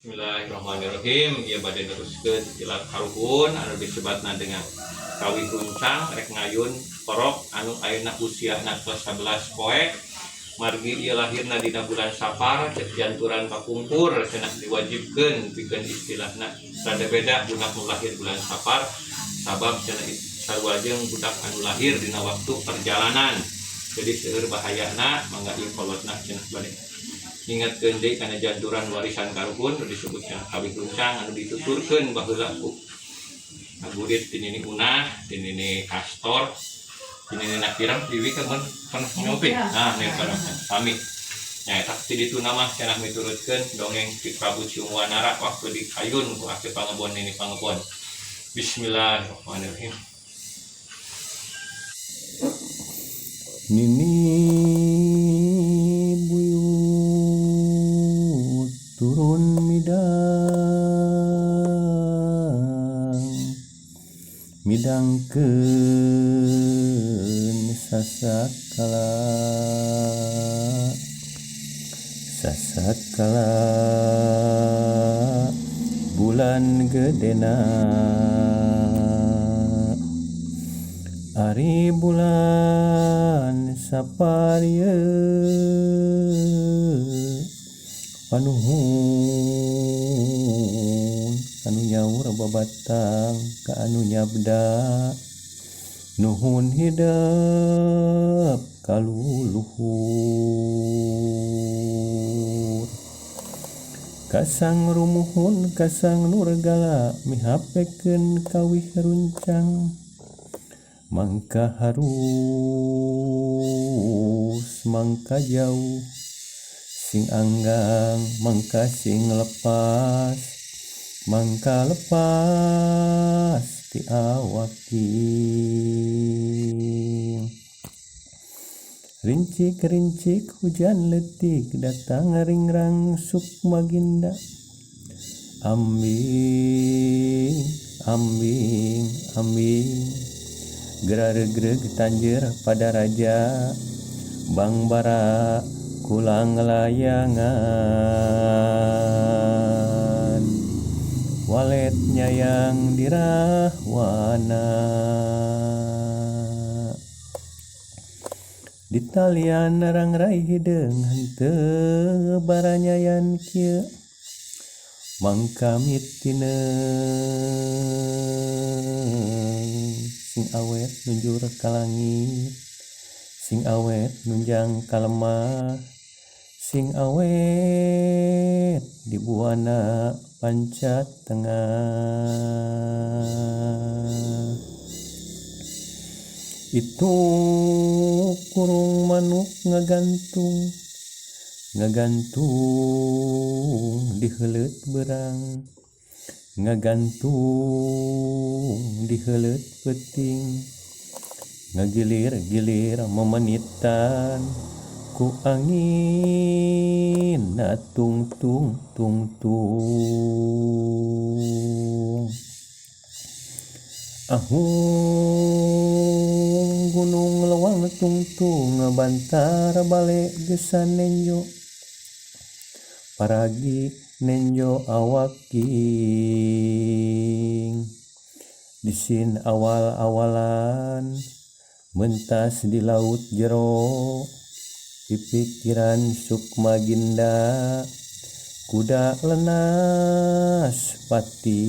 Bismillahirrahmanirrahim. Ieu bade neruskeun istilah karuhun anu disebatna dengan kawi guncang rek ngayun korok anu ayeuna usiana 11 poe. Margi ieu lahirna dina bulan Sapar, cek janturan kapungkur cenah diwajibkeun pikeun istilahna rada beda budak nu lahir bulan Sapar sabab cenah sarua jeung budak anu lahir dina waktu perjalanan. Jadi seueur bahayana mangga ieu kolotna cenah bade ingatkeun deui kana janturan warisan karuhun nu disebutna kawi guncang anu dituturkeun baheula ku ngagurit ti nini Unah, ti nini Kastor, ti nini Nakirang diwi kan pernah ngopi. Nah, nih pernah kami. Nya eta ti ditu mah cenah miturutkeun dongeng ti Prabu Ciungwanara waktu di Kayun ku Ake Pangebon nini Pangebon. Bismillahirrahmanirrahim. Nini buyut turun midangkeun sasakala bulan gedena ari bulan saparieu panuhun anu nyaur babatang ka anu nyabda nuhun hidep kaluluhur kasang rumuhun kasang nurgala mihapekeun kawih runcang mangka harus mangka jauh sing anggang mangka sing lepas mangka lepas ti awaki rincik-rincik hujan letik datang ringrang sukmaginda ambing ambing ambing gerareg tanjer pada raja bang bara kulang layangan waletnya yang dirahwana di talian rangrai hideung henteu baranyayan kieu mangka mitineung sing awet nunjur ka langit sing awet nunjang ka lemah sing awet di buana pancat tengah itu kurung manuk ngagantung di heuleut berang ngagantung di heuleut peuting ngagilir-gilir memenitan ku angin na tung-tung ahung gunung lewang tungtung bantar bale gesan nenjo paragi nenjo awaking disin awal-awalan mentas di laut jero pipikiran sukmaginda kuda lenas pati